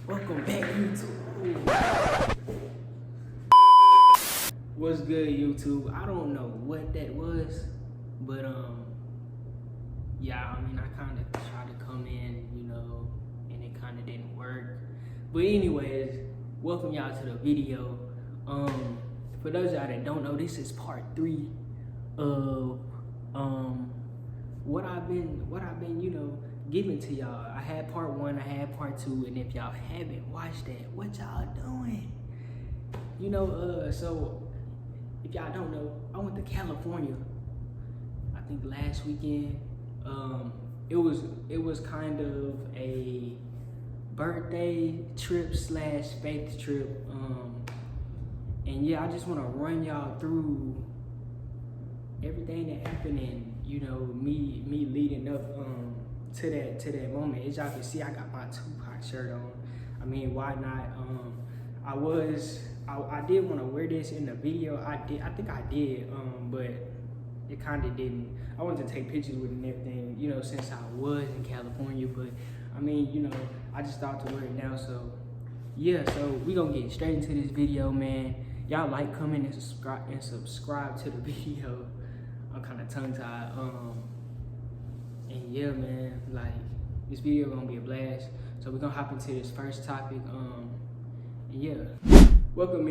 Welcome back, YouTube. What's good, YouTube? I don't know what that was, but yeah, I mean, I kind of tried to come in, and it kind of didn't work. But anyways, welcome y'all to the video. For those of y'all that don't know, this is part 3 of what I've been, giving to y'all. I had part 1, I had part 2, and if y'all haven't watched that, what y'all doing? So if y'all don't know, I went to California, I think last weekend. It was kind of a birthday trip / faith trip. And yeah, I just want to run y'all through everything that happened, and me leading up to that moment. As y'all can see, I got my Tupac shirt on. I mean, why not? I did want to wear this in the video. I think I did, but it kind of didn't. I wanted to take pictures with it and everything, since I was in California. But I mean, I just thought to wear it now. So yeah, so we gonna get straight into this video, man. Y'all like, comment, and subscribe to the video. I'm kind of tongue-tied. And yeah, man, like, this video gonna be a blast. So we're gonna hop into this first topic. And yeah, welcome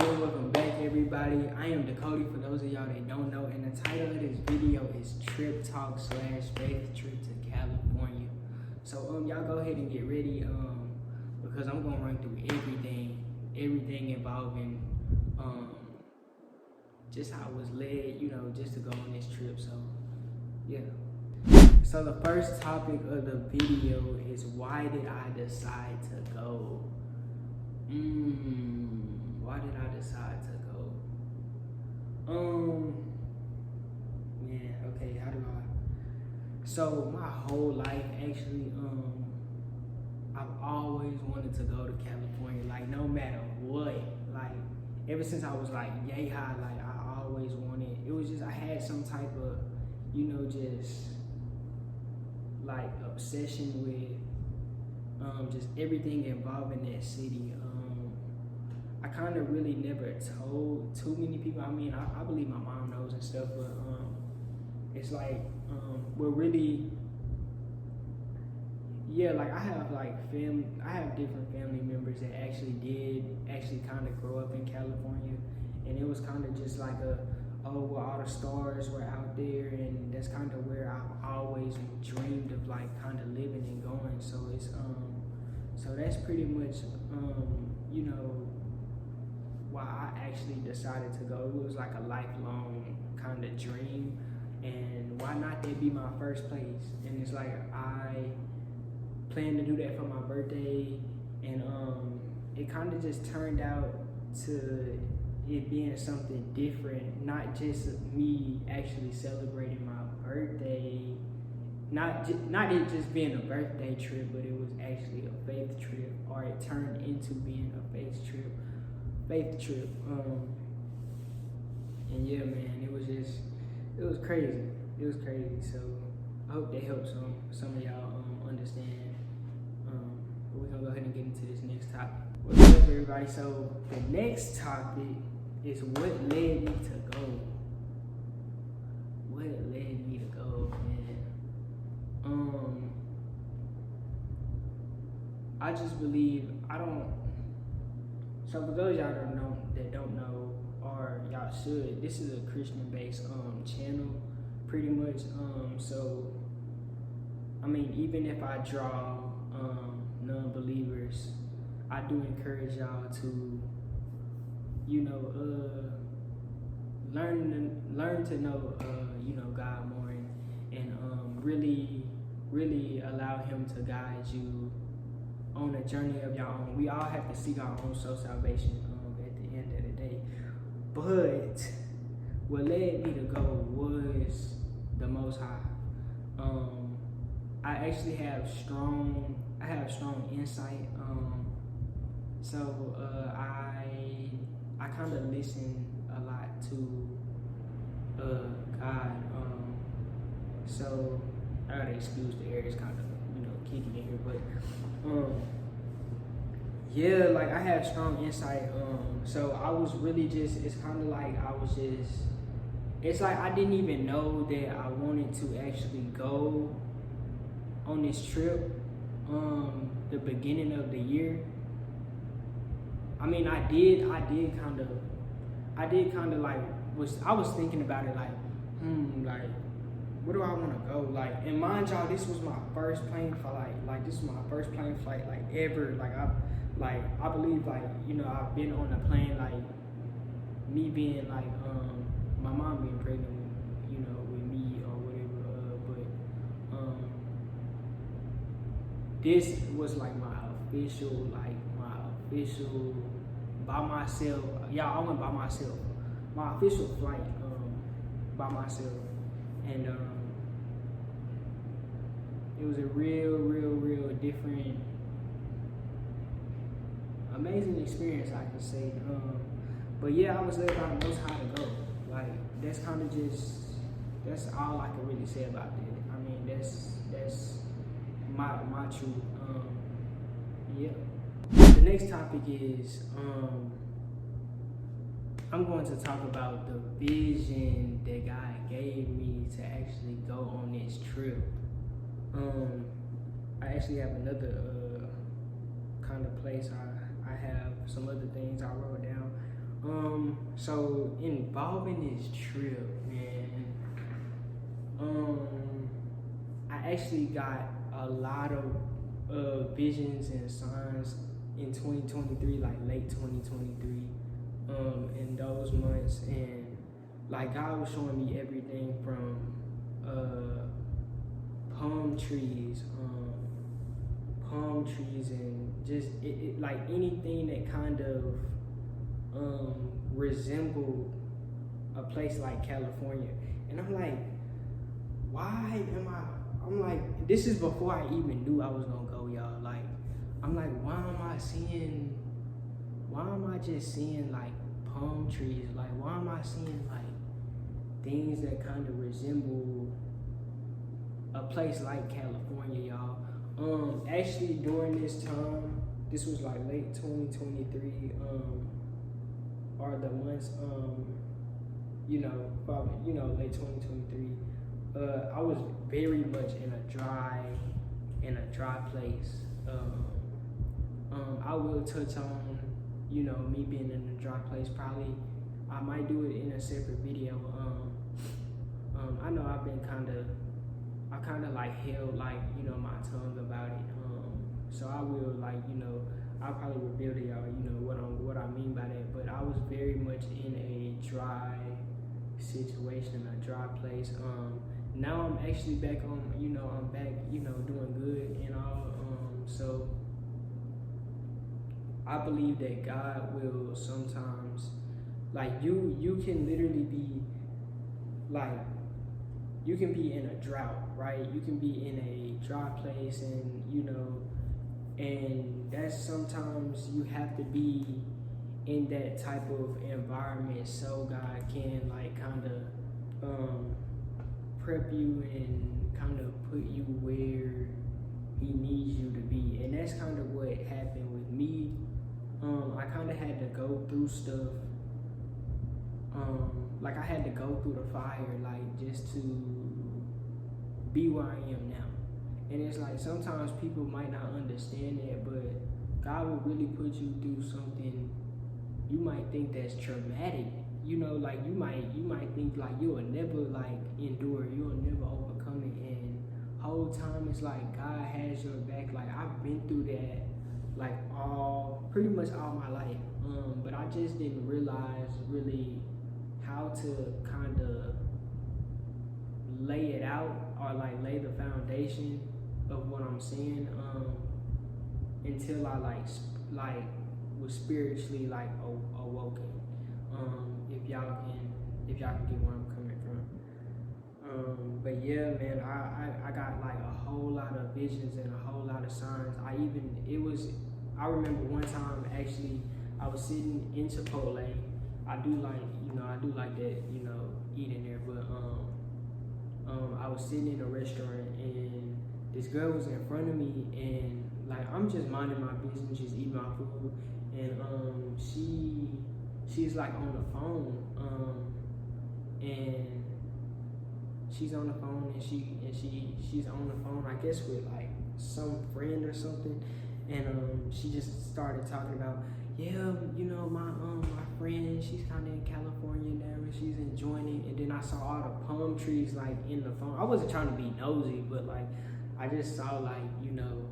back, everybody. I am Dakota, for those of y'all that don't know, and the title of this video is Trip Talk / Faith Trip to California. So y'all go ahead and get ready, because I'm gonna run through everything involving just how I was led, just to go on this trip. So yeah. So the first topic of the video is, why did I decide to go? Why did I decide to go? Man, okay, how do I? So my whole life, actually, I've always wanted to go to California, like, no matter what. Like, ever since I was like yay high, like, I always wanted. It was just, I had some type of, just like obsession with just everything involving that city. I kind of really never told too many people. I mean, I believe my mom knows and stuff, but it's like, we're really, yeah, like, I have different family members that actually kind of grow up in California, and it was kind of just like well, all the stars were out there, and that's kind of where I always dreamed of, like, kind of living and going. So it's so that's pretty much why I actually decided to go. It was like a lifelong kind of dream, and why not that be my first place? And it's like, I planned to do that for my birthday, and it kind of just turned out to it being something different, not just me actually celebrating my birthday, not it just being a birthday trip, but it was actually a faith trip, or it turned into being a faith trip. And yeah, man, it was crazy. It was crazy. So I hope that helps some of y'all understand. But we're gonna go ahead and get into this next topic. What's up, everybody? So the next topic is, what led me to go? What led me to go, man? I just believe, so for those of y'all that don't know, or y'all should, this is a Christian-based channel, pretty much. So I mean, even if I draw non-believers, I do encourage y'all to, learn to know, God more, and really allow Him to guide you on a journey of your own. We all have to seek our own soul salvation at the end of the day. But what led me to go was the Most High. I actually have strong insight. So I kind of listen a lot to God. So I gotta excuse the air, it's kind of kicking in here, but Yeah, like I have strong insight. So I was really just, it's kind of like I was just, it's like I didn't even know that I wanted to actually go on this trip. The beginning of the year. I mean, I did kind of like I was thinking about it like, like where do I want to go? Like, and mind y'all, this was my first plane flight. Like, this was my first plane flight like ever. I believe like, you know, I've been on a plane, like me being like my mom being pregnant with, you know, with me or whatever. But this was like my official by myself. Yeah, I went by myself. My official flight by myself, and it was a real different, amazing experience, I can say. But yeah, I was led by the Most High to go. Like, that's kind of just, that's all I can really say about that. I mean, that's my truth. Yeah. The next topic is I'm going to talk about the vision that God gave me to actually go on this trip. I actually have another kind of place. I have some other things I wrote down. So involving this trip, man, I actually got a lot of visions and signs in 2023, like late 2023, in those months, and like God was showing me everything from palm trees and just it like anything that kind of resembled a place like California. And I'm like, I'm like, this is before I even knew I was gonna go, y'all. Like, I'm like, why am I just seeing like palm trees? Like, why am I seeing like things that kind of resemble a place like California, y'all? Actually during this time, this was like late 2023, or the months, you know, probably, you know, late 2023. I was very much in a dry place. I will touch on, you know, me being in a dry place. Probably I might do it in a separate video. I know I kind of like held like, you know, my tongue about it. So I will, like, you know, I'll probably reveal to y'all, you know, what I mean by that. But I was very much in a dry situation, a dry place. Now I'm actually back on, you know, I'm back, you know, doing good and all. So I believe that God will sometimes, like, you can literally be like, you can be in a drought, right? You can be in a dry place, and you know, and that's sometimes you have to be in that type of environment so God can like kind of prep you and kind of put you where He needs you to be. And that's kind of what happened with me. I kind of had to go through stuff. Like, I had to go through the fire, like, just to be where I am now. And it's like, sometimes people might not understand that, but God will really put you through something you might think that's traumatic. You know, like, you might think like you'll never like endure, you'll never overcome it, and whole time it's like God has your back. Like, I've been through that like pretty much all my life, but I just didn't realize really how to kind of lay it out, or like lay the foundation of what I'm saying, until I like was spiritually like awoken. If y'all can get where I'm coming from. But yeah, man, I got like a whole lot of visions and a whole lot of signs. I remember one time actually I was sitting in Chipotle. I do like that, you know, eating there, but I was sitting in a restaurant and this girl was in front of me, and like I'm just minding my business, just eating my food, and she's like on the phone, and she's on the phone, and she's on the phone, I guess with like some friend or something, and she just started talking about, yeah, you know, my friend, she's kind of in California now, and she's enjoying it. And then I saw all the palm trees like in the phone. I wasn't trying to be nosy, but like I just saw like, you know,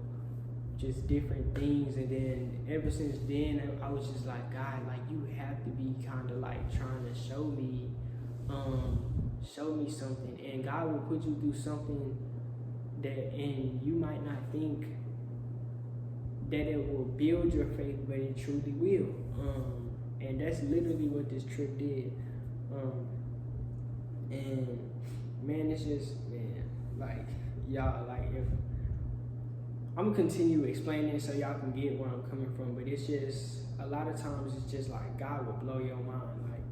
just different things. And then ever since then, I was just like, God, like you have to be kind of like trying to show me something, and God will put you through something that, and you might not think that it will build your faith, but it truly will. And that's literally what this trip did. And man, it's just, man, like y'all, like if I'm gonna continue explaining so y'all can get where I'm coming from, but it's just a lot of times it's just like God will blow your mind, like,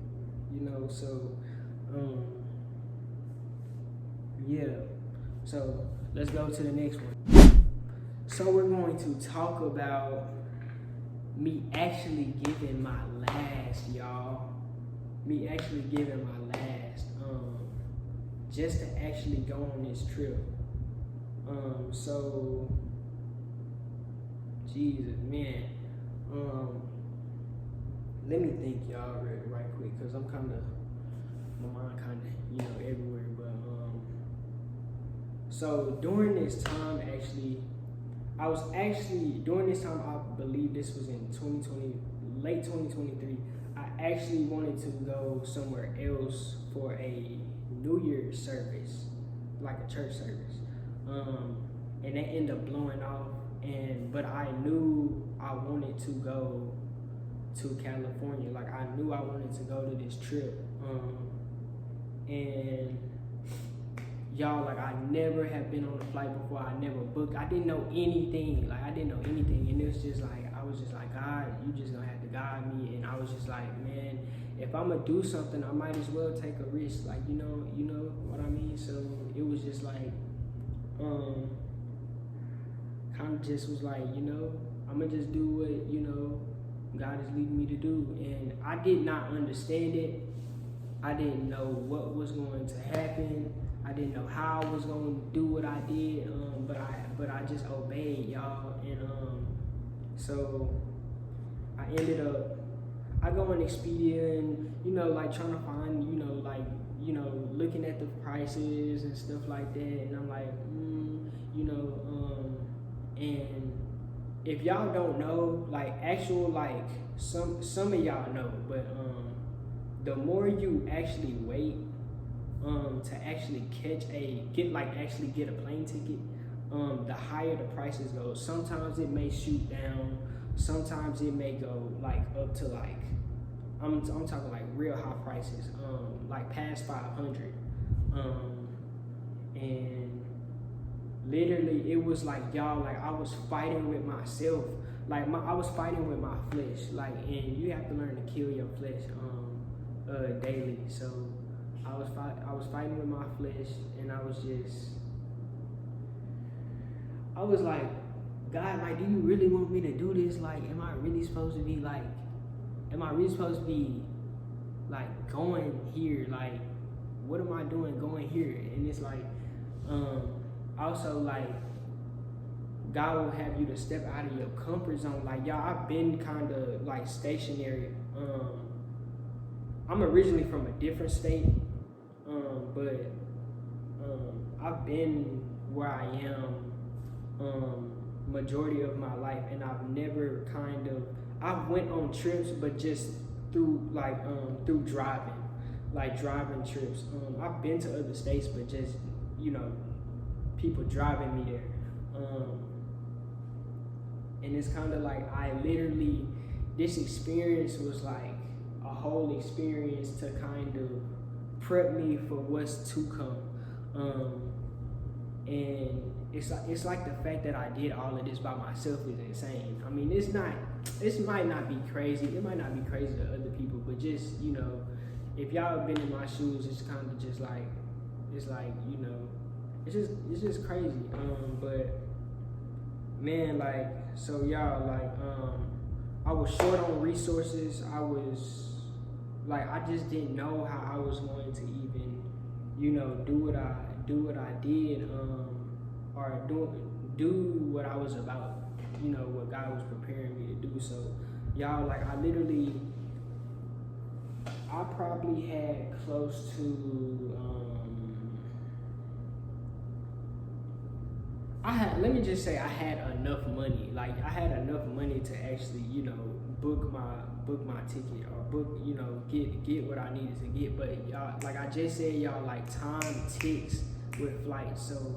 you know. So yeah, so let's go to the next one. So we're going to talk about me actually giving my last, y'all. Me actually giving my last, just to actually go on this trip. So, Jesus, man. Let me think, y'all, right quick, because I'm kind of, my mind kind of, you know, everywhere. But so during this time, during this time, I believe this was in 2020, late 2023, I actually wanted to go somewhere else for a New Year's service, like a church service. And that ended up blowing off, but I knew I wanted to go to California. Like I knew I wanted to go to this trip. And y'all, like I never have been on a flight before. I never booked. I didn't know anything. Like I didn't know anything. And it was just like, I was just like, God, you just gonna have to guide me. And I was just like, man, if I'm gonna do something, I might as well take a risk. Like, you know what I mean? So it was just like, kind of just was like, you know, I'm gonna just do what, you know, God is leading me to do. And I did not understand it. I didn't know what was going to happen. I didn't know how I was going to do what I did, but I just obeyed, y'all. And so I ended up, I go on Expedia and, you know, like trying to find, you know, like, you know, looking at the prices and stuff like that. And I'm like, you know, and if y'all don't know, like actual, like some of y'all know, but the more you actually wait to actually actually get a plane ticket, the higher the prices go. Sometimes it may shoot down, sometimes it may go like up to like, I'm talking like real high prices, like past 500. And literally it was like, y'all, like I was fighting with myself. Like I was fighting with my flesh. Like, and you have to learn to kill your flesh daily. So I was fighting with my flesh, and I was like, God, like, do you really want me to do this? Like, am I really supposed to be like going here? Like, what am I doing going here? And it's like, also like, God will have you to step out of your comfort zone. Like, y'all, I've been kind of like stationary. I'm originally from a different state, but I've been where I am majority of my life, and I've never I've went on trips, but just through through driving trips. I've been to other states, but just, you know, people driving me there. And it's kind of like this experience was like a whole experience to kind of prep me for what's to come. And it's like the fact that I did all of this by myself is insane. I mean, it might not be crazy. It might not be crazy to other people, but just, you know, if y'all have been in my shoes, it's kind of just like, it's like, you know, it's just crazy. But man, like, so y'all, like, I was short on resources. I was like, I just didn't know how I was going to even, do what I did, or do what I was about, what God was preparing me to do. So y'all, like, I probably had close to, let me just say I had enough money. Like, I had enough money to actually, book my ticket, or book, get what I needed to get. But y'all, like I just said, y'all, like, time ticks with flights. So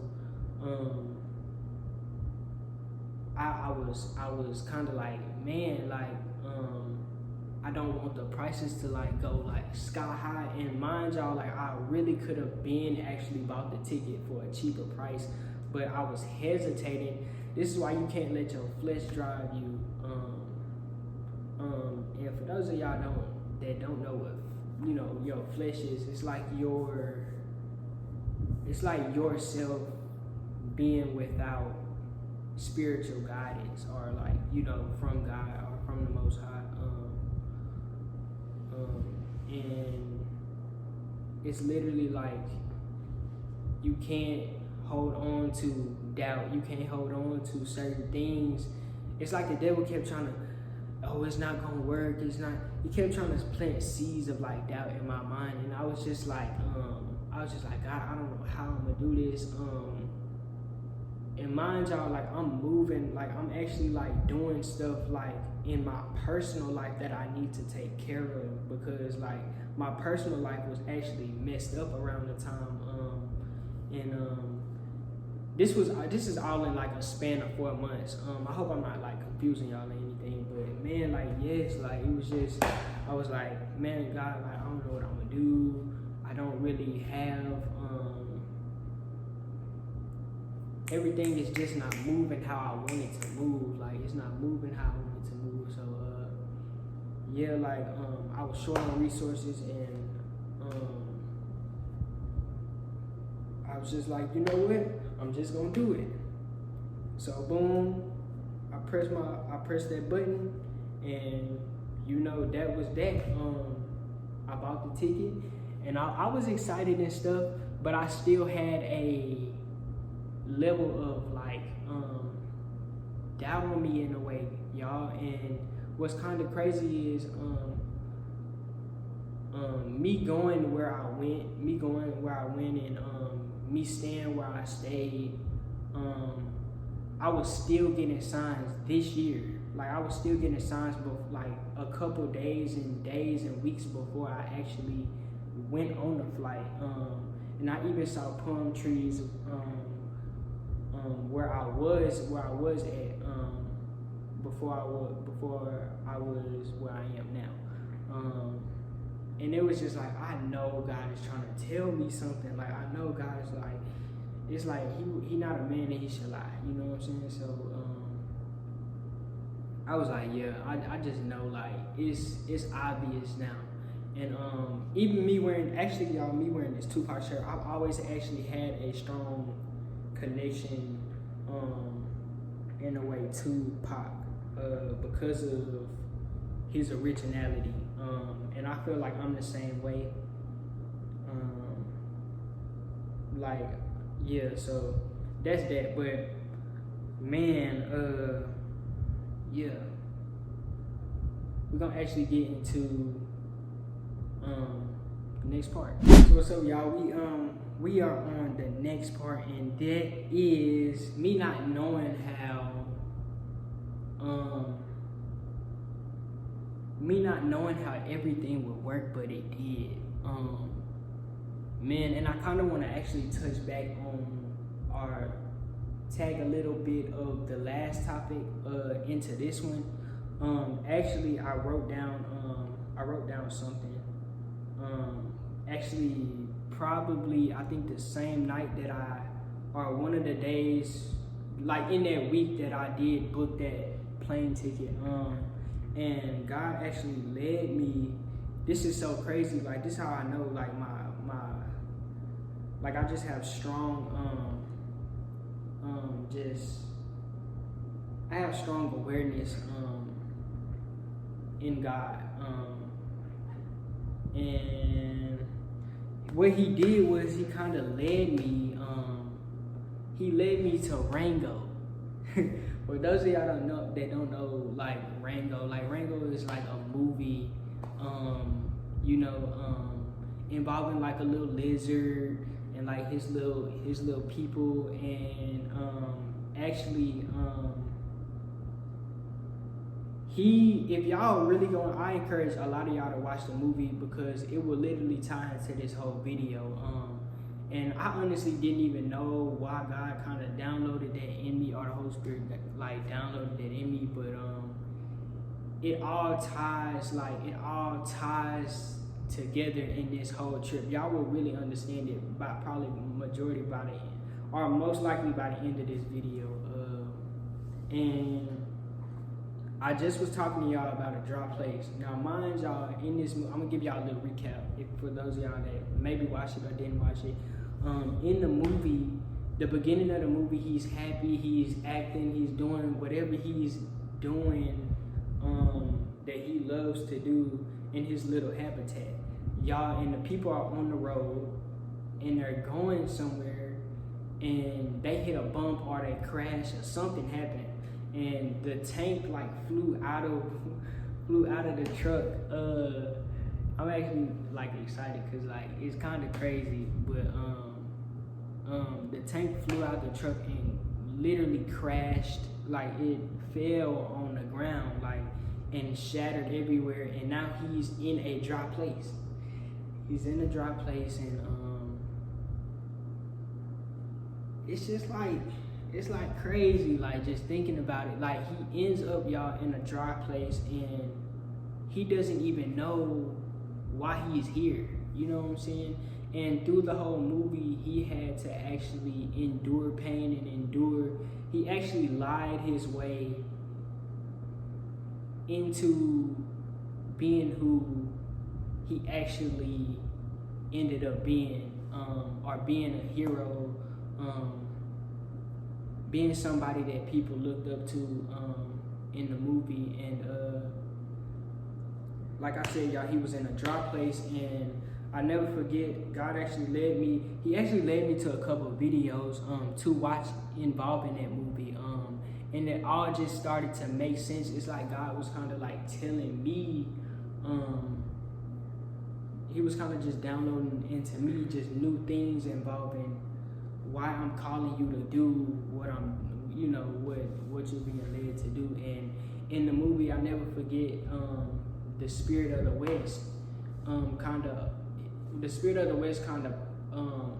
I was kind of like, man, like, I don't want the prices to like go like sky high. And mind y'all, like, I really could have been actually bought the ticket for a cheaper price, but I was hesitating. This is why you can't let your flesh drive you. And for those of y'all that don't know what your flesh is, it's like yourself being without spiritual guidance, or like from God or from the Most High. And it's literally like you can't hold on to doubt. You can't hold on to certain things. It's like the devil kept trying to, oh, it's not gonna work. It's not. He kept trying to plant seeds of like doubt in my mind, and I was just like, God, I don't know how I'm gonna do this. And mind y'all, like, I'm moving, like, I'm actually like doing stuff like in my personal life that I need to take care of, because like my personal life was actually messed up around the time. This is all in like a span of 4 months. I hope I'm not like confusing y'all or anything, but man, like, yes, like, it was just, I was like, man, God, like, I don't know what I'm gonna do. I don't really have, everything is just not moving how I want it to move. Like, it's not moving how I want it to move. So, yeah, like, I was short on resources, and I was just like, you know what? I'm just gonna do it. So boom, I pressed that button, and that was that. I bought the ticket, and I was excited and stuff, but I still had a level of like doubt on me in a way, y'all. And what's kind of crazy is me going where I went, and me staying where I stayed. I was still getting signs this year. Like, I was still getting signs, like a couple days and weeks before I actually went on the flight. And I even saw palm trees where I was at before I was where I am now. And it was just like, I know God is trying to tell me something. Like, I know God is like, it's like he not a man that he should lie. You know what I'm saying? So I was like, yeah, I just know, like, it's obvious now. And even me wearing this Tupac shirt, I've always actually had a strong connection in a way to Pac, because of his originality. And I feel like I'm the same way. Like, yeah, so that's that. But man, yeah, we're gonna actually get into the next part. So what's up, y'all? We are on the next part, and that is me not knowing how everything would work, but it did. Man, and I kind of want to actually touch back on, or tag a little bit of the last topic into this one. Actually, I wrote down something. Actually, probably, I think the same night that or one of the days, like in that week that I did book that plane ticket. And God actually led me. This is so crazy. Like, this is how I know, like, like, I just have strong, just I have strong awareness in God, and what he did was he kind of led me. He led me to Rango. For those of y'all that don't know, like Rango is like a movie, involving like a little lizard and like his little people, and if y'all really going, I encourage a lot of y'all to watch the movie because it will literally tie into this whole video. And I honestly didn't even know why God kind of downloaded that in me, or the Holy Spirit like downloaded that in me, but it all ties together in this whole trip. Y'all will really understand it by probably majority by the end, or most likely by the end of this video. And I just was talking to y'all about a dry place. Now, mind y'all, in this movie, I'm gonna give y'all a little recap for those of y'all that maybe watched it or didn't watch it. In the movie, the beginning of the movie, he's happy, he's acting, he's doing whatever he's doing that he loves to do in his little habitat. Y'all, and the people are on the road and they're going somewhere and they hit a bump or they crash or something happened, and the tank like flew out of the truck. I'm actually like excited because like it's kind of crazy, but the tank flew out the truck and literally crashed, like it fell on the ground, like, and shattered everywhere, and now he's in a dry place. He's in a dry place, and it's just like, it's like crazy, like just thinking about it. Like he ends up, y'all, in a dry place, and he doesn't even know why he's here. You know what I'm saying? And through the whole movie, he had to actually endure pain and endure. He actually lied his way into being who he actually ended up being, or being a hero, being somebody that people looked up to in the movie. And like I said, y'all, he was in a dry place, and I never forget, God actually led me. He actually led me to a couple of videos to watch involving that movie, and it all just started to make sense. It's like God was kind of like telling me, he was kind of just downloading into me just new things involving why I'm calling you to do what I'm, what you're being led to do. And in the movie, I never forget, the Spirit of the West, the Spirit of the West kind of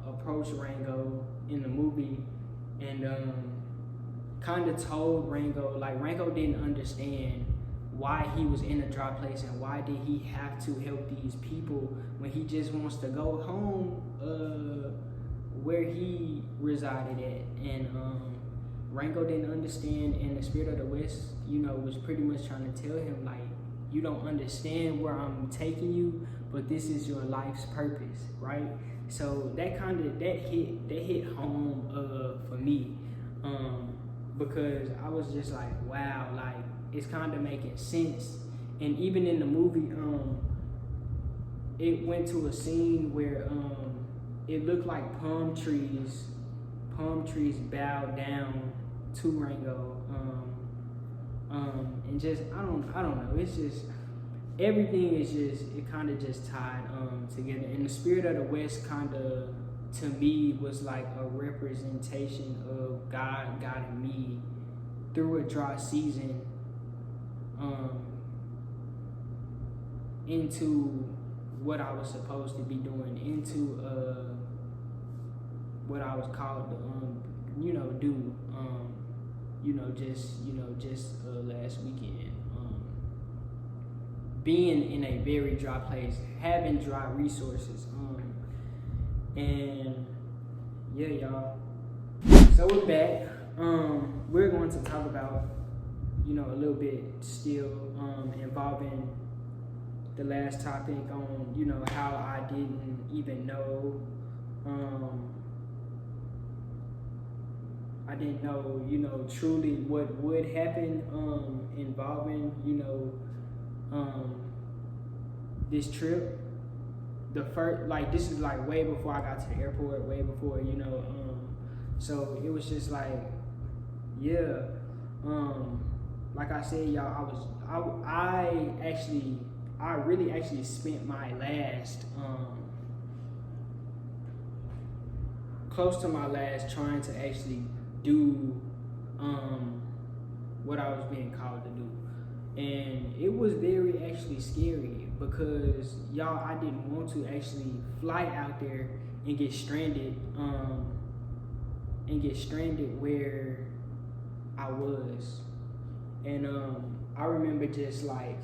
approached Rango in the movie, and kind of told Rango, like Rango didn't understand why he was in a dry place and why did he have to help these people when he just wants to go home where he resided at. And Rango didn't understand, and the Spirit of the West, was pretty much trying to tell him, like, you don't understand where I'm taking you, but this is your life's purpose, right? So that hit home for me, because I was just like, wow, like it's kind of making sense. And even in the movie, it went to a scene where it looked like palm trees bowed down to Rango, and just I don't know. It's just everything is just, it kind of just tied together. And the Spirit of the West kind of, to me, was like a representation of God guiding me through a dry season into what I was supposed to be doing, into what I was called to do just last weekend. Being in a very dry place, having dry resources, and yeah, y'all. So we're back. We're going to talk about, a little bit still involving the last topic on, how I didn't even know. I didn't know, truly what would happen involving, this trip. The first, like, this is like way before I got to the airport, way before, so it was just like, yeah, like I said, y'all, I really actually spent my last, close to my last, trying to actually do what I was being called to do. And it was very actually scary because, y'all, I didn't want to actually fly out there and get stranded where I was. And I remember just like,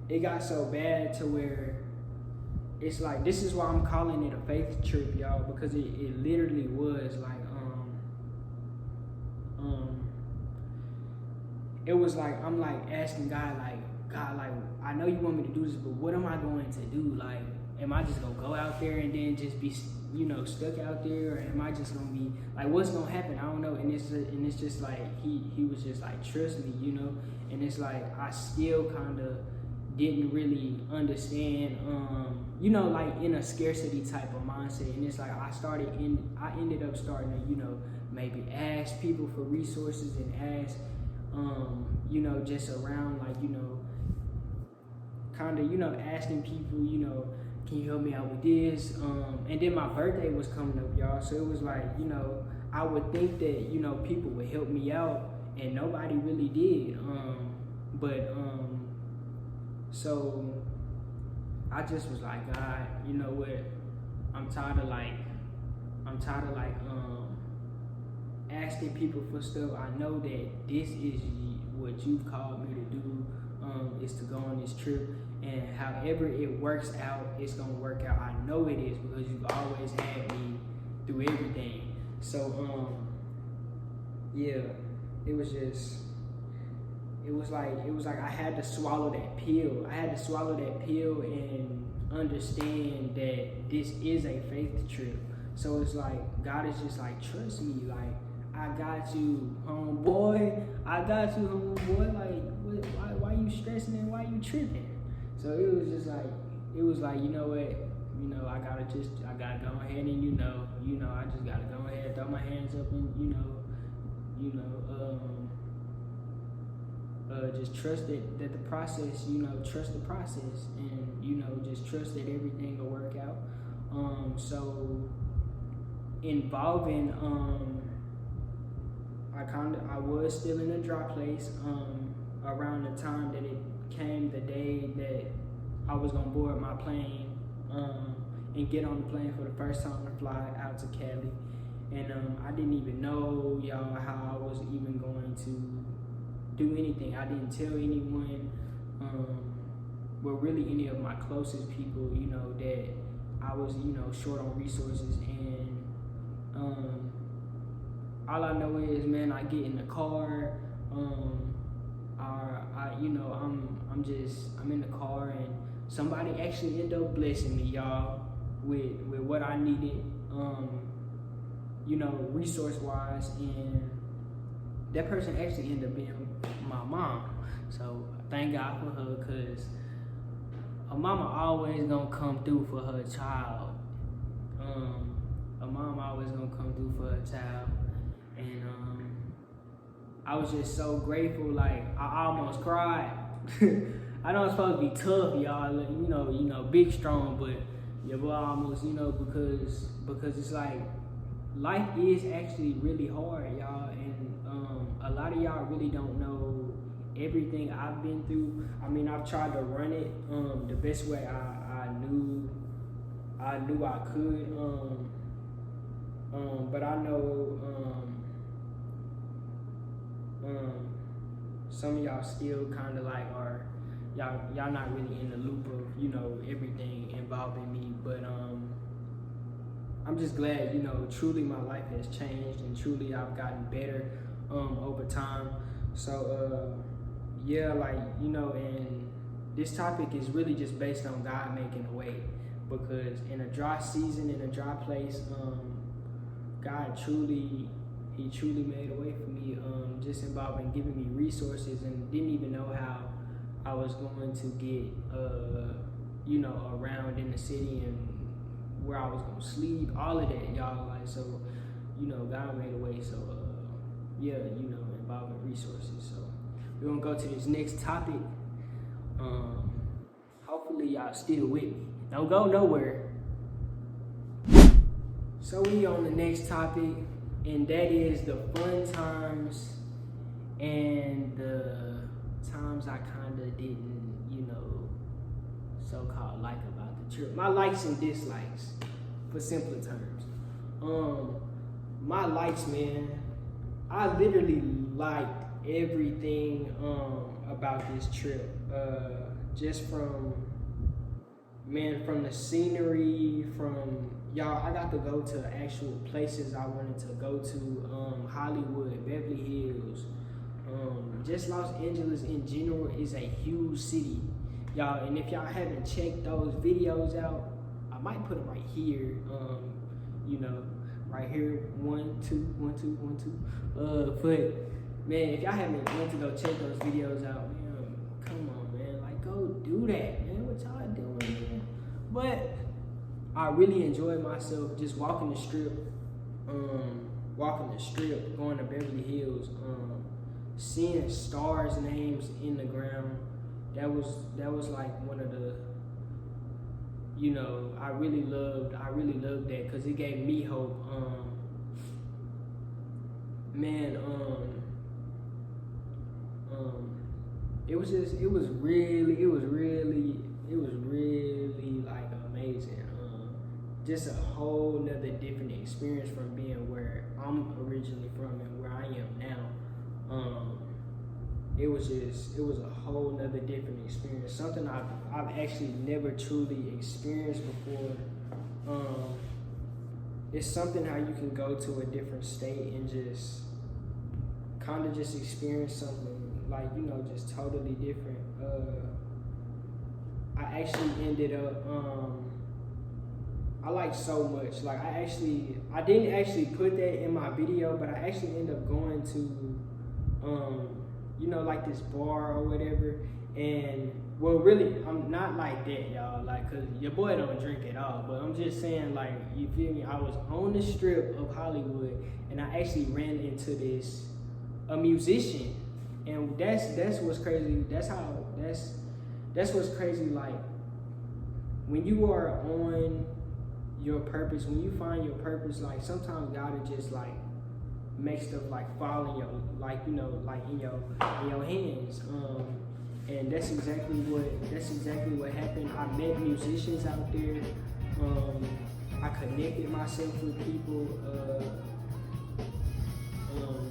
it got so bad to where it's like, this is why I'm calling it a faith trip, y'all, because it literally was like, it was like, I'm like asking God, like, I know you want me to do this, but what am I going to do? Like, am I just gonna go out there and then just be, stuck out there, or am I just gonna be like, what's gonna happen? I don't know. And it's just like he was just like, trust me, and it's like I still kind of didn't really understand, like in a scarcity type of mindset. And it's like I ended up starting to, maybe ask people for resources and ask, just around, like, kind of, asking people, can you help me out with this? And then my birthday was coming up, y'all. So it was like, I would think that, people would help me out, and nobody really did. So I just was like, God, you know what? I'm tired of asking people for stuff. I know that this is what you've called me to do, is to go on this trip, and however it works out, it's gonna work out. I know it is, because you've always had me through everything. So yeah, it was like I had to swallow that pill. I had to swallow that pill and understand that this is a faith trip. So it's like, God is just like, trust me, like, I got you, homeboy. I got you, homeboy. Like, why you stressing and why you tripping? So it was just like, you know what? I gotta go ahead and, I just gotta go ahead, throw my hands up and, just trust that the process, trust the process, and, just trust that everything will work out. So involving, I was still in a dry place, around the time that it came the day that I was gonna board my plane, and get on the plane for the first time to fly out to Cali. And I didn't even know, y'all, how I was even going to do anything. I didn't tell anyone, well, really any of my closest people, that I was, short on resources. And all I know is, man, I get in the car, I'm in the car, and somebody actually ended up blessing me, y'all, with what I needed, resource wise. And that person actually ended up being my mom. So thank God for her, because a mama always gonna come through for her child. A mom always gonna come through for her child. And I was just so grateful. Like, I almost cried. I know I'm supposed to be tough, y'all, big, strong, but yeah, but I almost, because it's like, life is actually really hard, y'all, and a lot of y'all really don't know everything I've been through. I mean, I've tried to run it the best way I knew I could, but I know some of y'all still kind of like are y'all not really in the loop of everything involving me. But I'm just glad, truly my life has changed, and truly I've gotten better over time. So yeah, like, and this topic is really just based on God making a way, because in a dry season, in a dry place, God truly He truly made a way for me, just involving giving me resources, and didn't even know how I was going to get, you know, around in the city and where I was gonna sleep, all of that, y'all. Like, so, you know, God made a way. So, yeah, you know, involving resources. So, we're gonna go to this next topic. Hopefully, y'all still with me. Don't go nowhere. So, we on the next topic, and that is the fun times and the times I kind of didn't, you know, so-called like about the trip. My likes and dislikes, for simpler terms. My likes, man, I literally liked everything about this trip. Just from the scenery, from y'all, I got to go to actual places I wanted to go to. Hollywood, Beverly Hills, just Los Angeles in general is a huge city, y'all. And if y'all haven't checked those videos out, I might put them right here. You know, right here, 1, 2, 1, 2, 1, 2. But man, if y'all haven't went to go check those videos out, man, come on, man, like go do that, man. What y'all doing, man? But I really enjoyed myself just walking the strip, going to Beverly Hills, seeing stars' names in the ground. That was like one of the, you know, I really loved that, because it gave me hope. Man, it was really like amazing. Just a whole nother different experience from being where I'm originally from and where I am now. It was a whole nother different experience. Something I've actually never truly experienced before. It's something how you can go to a different state and just kind of just experience something like, you know, just totally different. I actually ended up, I like so much. Like I didn't actually put that in my video, but I actually ended up going to, you know, like this bar or whatever. And well, really, I'm not like that, y'all. Like, cause your boy don't drink at all. But I'm just saying, like, you feel me? I was on the strip of Hollywood, and I actually ran into a musician, and that's what's crazy. That's what's crazy. Like, when you are on your purpose, when you find your purpose, like sometimes God will just like make stuff like fall in your, like, you know, like in your hands. And that's exactly what happened. I met musicians out there. I connected myself with people.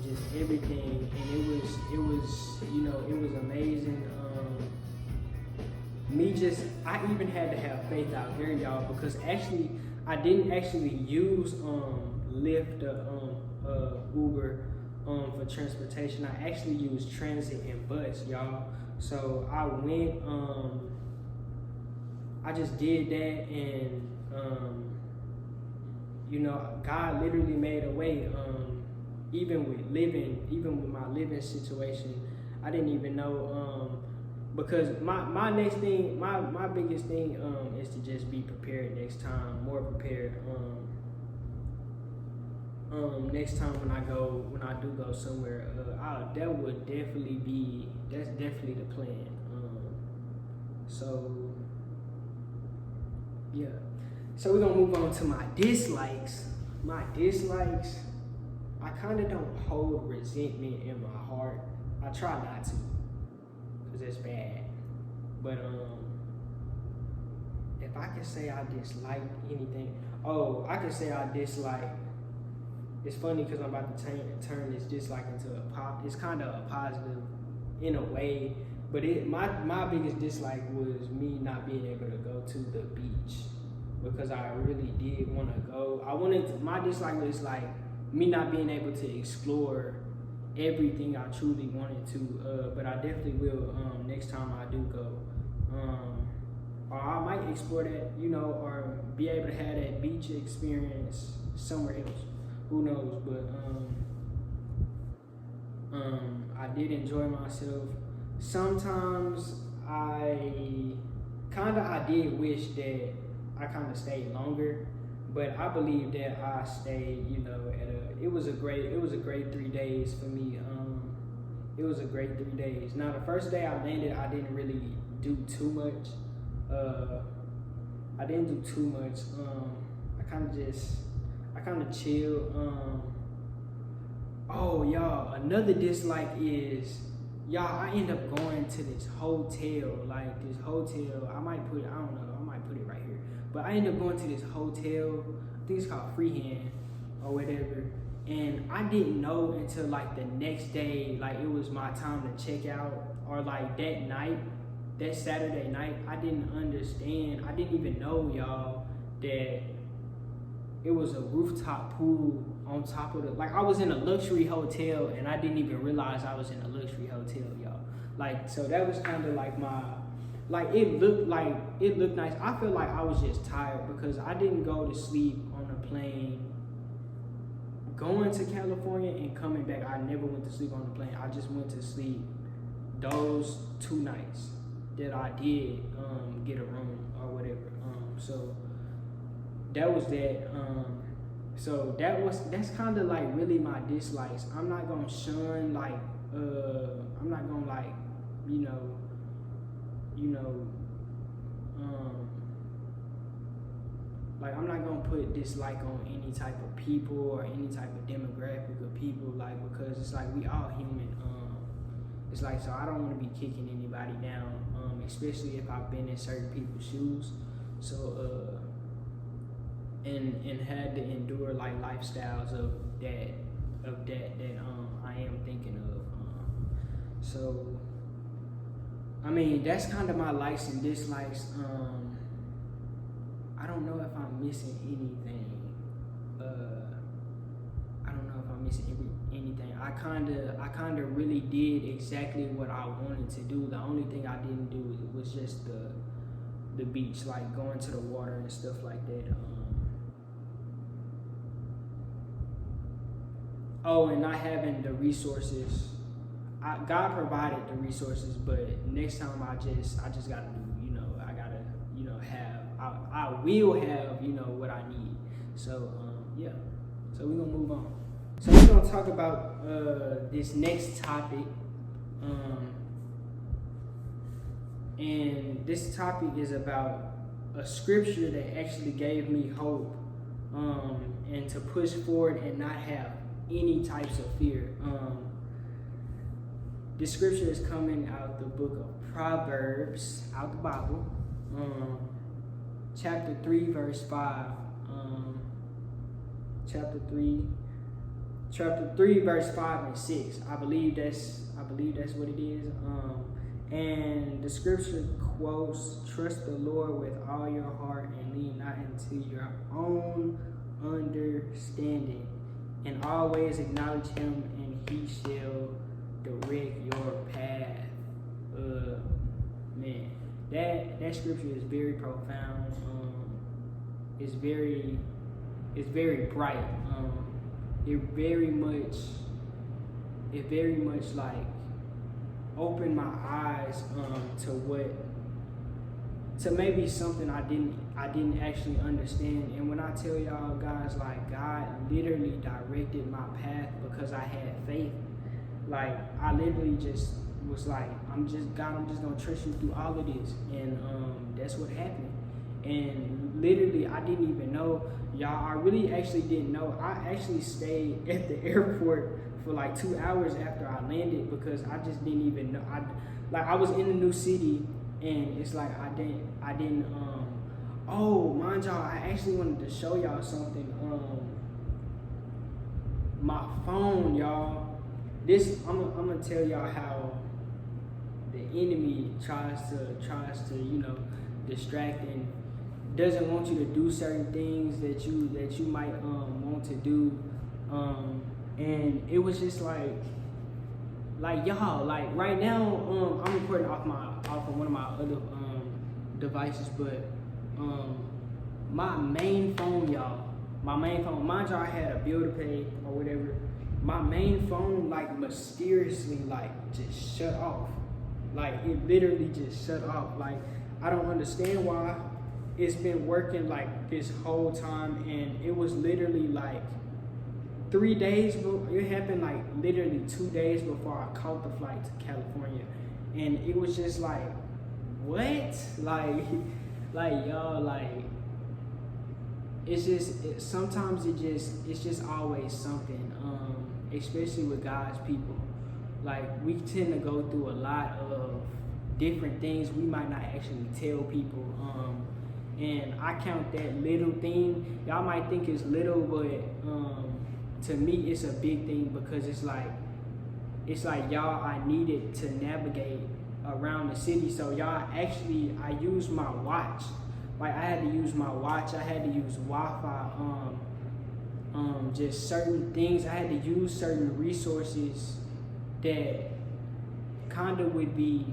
Just everything, and it was you know, it was amazing. I even had to have faith out there, y'all, because actually I didn't actually use Lyft or Uber for transportation. I actually used transit and bus, y'all. So I went, I just did that, and you know, God literally made a way. Even with my living situation, I didn't even know, because my next thing, my biggest thing is to just be prepared next time, more prepared. Next time when I do go somewhere, that's definitely the plan. So yeah. So we're gonna move on to my dislikes. My dislikes, I kind of don't hold resentment in my heart. I try not to, cause it's bad. But if I could say I dislike anything, I could say I dislike. It's funny because I'm about to turn this dislike into it's kind of a positive in a way. But my biggest dislike was me not being able to go to the beach, because I really did want to go. My dislike was like me not being able to explore everything I truly wanted to, but I definitely will next time I do go. Or I might explore that, you know, or be able to have that beach experience somewhere else. Who knows? But did enjoy myself. Sometimes I did wish that I kind of stayed longer, but I believe that I stayed, it was a great 3 days for me. It was a great 3 days. Now the first day I landed, I didn't really do too much. I didn't do too much. I kind of chilled. Oh, y'all, another dislike is, y'all, I end up going to this hotel. I might put it right here. But I end up going to this hotel, I think it's called Freehand or whatever. And I didn't know until like the next day, like it was my time to check out, or like that night, that Saturday night, I didn't understand. I didn't even know, y'all, that it was a rooftop pool on top of like I was in a luxury hotel and I didn't even realize I was in a luxury hotel, y'all. Like, so that was kind of like it looked nice. I feel like I was just tired because I didn't go to sleep on a plane going to California and coming back. I never went to sleep on the plane. I just went to sleep those 2 nights that I did get a room or whatever. So that was that. So that's kind of like really my dislikes. I'm not gonna shun like I'm not gonna like like I'm not gonna put dislike on any type of people or any type of demographic of people, like, because it's like we all human. It's like, so I don't want to be kicking anybody down, especially if I've been in certain people's shoes. So and had to endure like lifestyles of that I am thinking of. So I mean, that's kind of my likes and dislikes. I don't know if I'm missing anything. I don't know if I'm missing anything. I kind of really did exactly what I wanted to do. The only thing I didn't do was just the beach, like going to the water and stuff like that. And not having the resources. God provided the resources, but next time I just gotta do, I gotta, I will have, what I need. So, yeah. So we're gonna move on. So we're gonna talk about this next topic. And this topic is about a scripture that actually gave me hope, and to push forward and not have any types of fear. This scripture is coming out the book of Proverbs, out the Bible, chapter 3, verse 5. Chapter 3, verse 5 and 6. I believe that's what it is. And the scripture quotes, "Trust the Lord with all your heart and lean not into your own understanding, and always acknowledge him, and he shall direct your path." Man, that scripture is very profound. It's very bright. It very much like opened my eyes to maybe something I didn't actually understand. And when I tell y'all guys, like, God literally directed my path because I had faith. Like, I literally just was like, I'm just gonna trust you through all of this. And that's what happened. And literally, I didn't even know, y'all, I really actually didn't know. I actually stayed at the airport for like 2 hours after I landed because I just didn't even know. I was in a new city, and it's like I didn't mind y'all, I actually wanted to show y'all something. My phone, y'all. I'm gonna tell y'all how the enemy tries to distract and doesn't want you to do certain things that you might want to do. And it was just like y'all, like right now, I'm recording off of one of my other devices, but my main phone, mind y'all, I had a bill to pay or whatever, my main phone like mysteriously like just shut off. Like it literally just shut off. Like I don't understand why. It's been working like this whole time, and it was literally like 3 days. It happened like literally 2 days before I caught the flight to California, and it was just like, what? Like y'all, like it's just sometimes it's just always something. Especially with God's people, like we tend to go through a lot of different things we might not actually tell people. And I count that little thing. Y'all might think it's little, but to me it's a big thing, because it's like y'all, I needed to navigate around the city. So y'all, actually I used my watch. Like I had to use my watch. I had to use Wi-Fi. Just certain things. I had to use certain resources that kind of would be,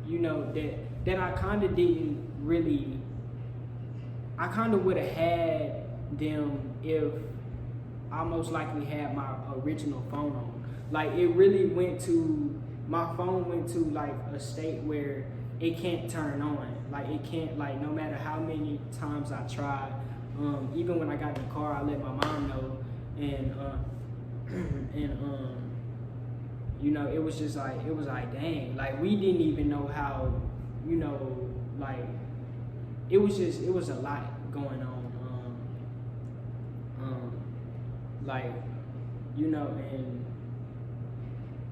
that I kind of didn't really. I kind of would have had them if I most likely had my original phone on. Like it really my phone went to like a state where it can't turn on. Like it can't, like no matter how many times I tried. Even when I got in the car, I let my mom know, and it was just like, it was like, dang, like we didn't even know how, like it was a lot going on, like, and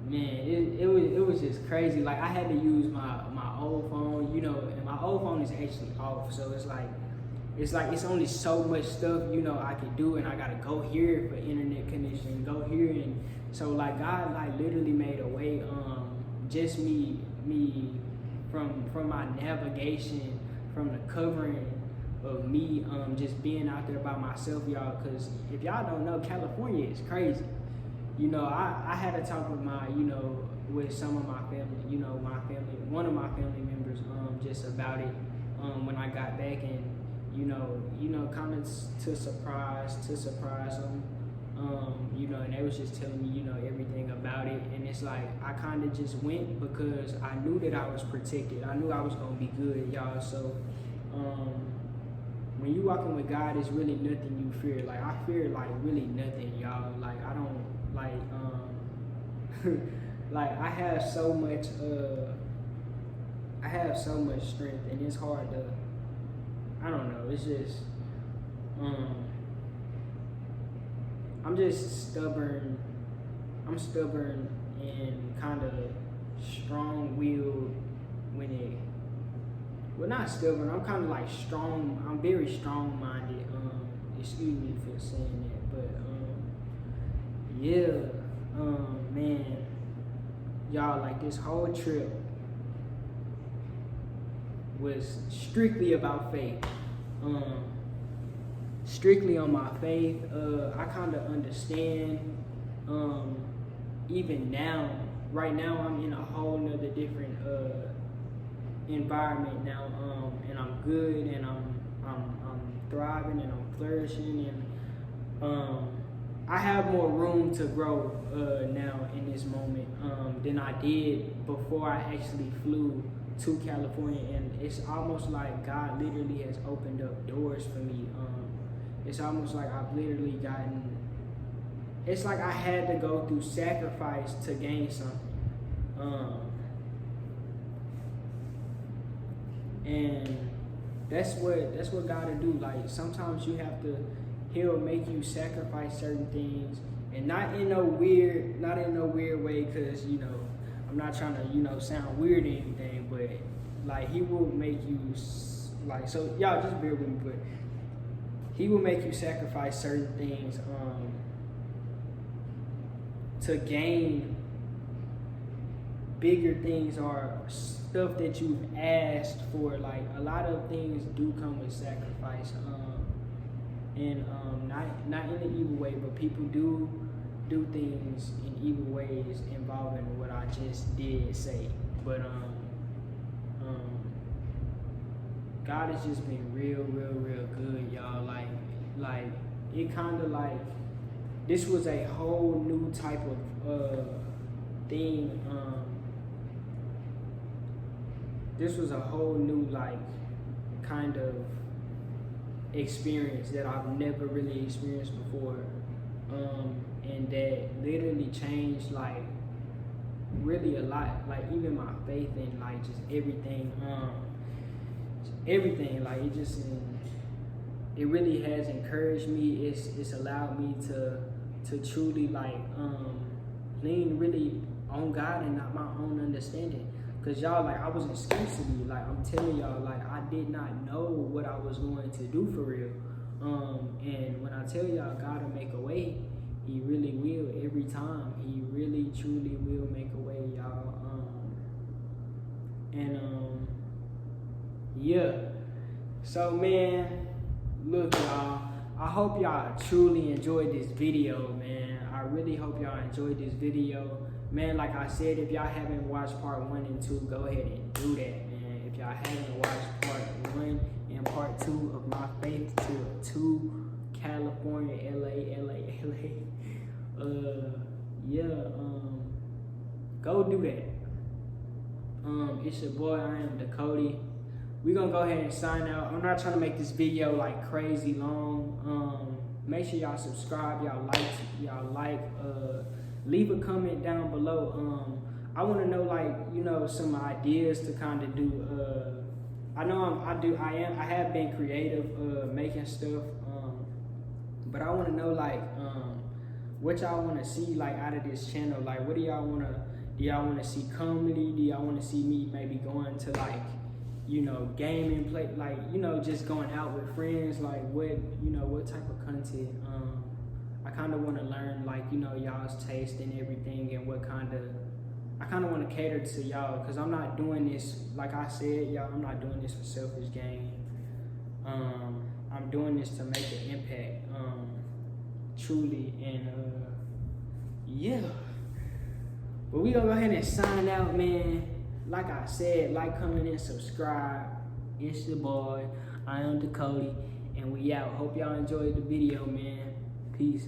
man, it was just crazy. Like I had to use my old phone, and my old phone is actually off, so it's only so much stuff, I could do, and I gotta go here for internet connection, go here, and so like God like literally made a way, just me from my navigation, from the covering of me, just being out there by myself, y'all. Cause if y'all don't know, California is crazy. I had a talk with with some of my family, one of my family members, just about it, when I got back, and kind of to surprise them, and they was just telling me, everything about it, and it's like I kind of just went because I knew that I was protected. I knew I was gonna be good, y'all. So, when you walking with God, it's really nothing you fear. Like I fear like really nothing, y'all. Like I don't like like I have so much strength, and it's hard to, I don't know, it's just I'm just stubborn. I'm stubborn and kind of strong-willed well, not stubborn. I'm kind of like strong. I'm very strong-minded. Excuse me for saying that, but yeah, man, y'all, like this whole trip was strictly about faith. Strictly on my faith. I kind of understand. Even now, right now, I'm in a whole nother different environment now, and I'm good, and I'm thriving, and I'm flourishing, and I have more room to grow now in this moment than I did before I actually flew to California, and it's almost like God literally has opened up doors for me. It's almost like I've literally gotten. It's like I had to go through sacrifice to gain something. And that's what God will do. Like sometimes you have to, He'll make you sacrifice certain things, and not in no weird way, because I'm not trying to sound weird or anything, but like He will make you like, so y'all just bear with me, but He will make you sacrifice certain things to gain bigger things or stuff that you've asked for. Like a lot of things do come with sacrifice, and not in an evil way, but people do things in evil ways involving what I just did say. But God has just been real good, y'all. Like it kind of like this was a whole new type of thing. This was a whole new like kind of experience that I've never really experienced before, and that literally changed like really a lot, like even my faith and like just everything, like it really has encouraged me. It's allowed me to truly like lean really on God and not my own understanding. Cause y'all, like I was exclusively, like I'm telling y'all, like I did not know what I was going to do for real. And when I tell y'all God will make a way, He really will every time. He really truly will make a way, y'all. Yeah. So man, look y'all, I hope y'all truly enjoyed this video, man. I really hope y'all enjoyed this video. Man, like I said, if y'all haven't watched part 1 and 2, go ahead and do that, man. If y'all haven't watched part 1 and part 2 of my faith to California, LA, go do that. It's your boy, I am Dakota. We're gonna go ahead and sign out. I'm not trying to make this video like crazy long. Make sure y'all subscribe, y'all like, leave a comment down below. I want to know, like, you know, some ideas to kind of do. I know I have been creative making stuff, but I want to know like what y'all want to see like out of this channel. Like, what do y'all want to see comedy? Do y'all want to see me maybe going to like, you know, gaming, play, like, you know, just going out with friends? Like, what type of content? I kind of want to learn, like, you know, y'all's taste and everything, and I kind of want to cater to y'all, because I'm not doing this, like I said, y'all, I'm not doing this for selfish gain. I'm doing this to make an impact, truly, and yeah. But we gonna go ahead and sign out, man. Like I said, like, comment, and subscribe. It's your boy, I am Dakota, and we out. Hope y'all enjoyed the video, man. Peace.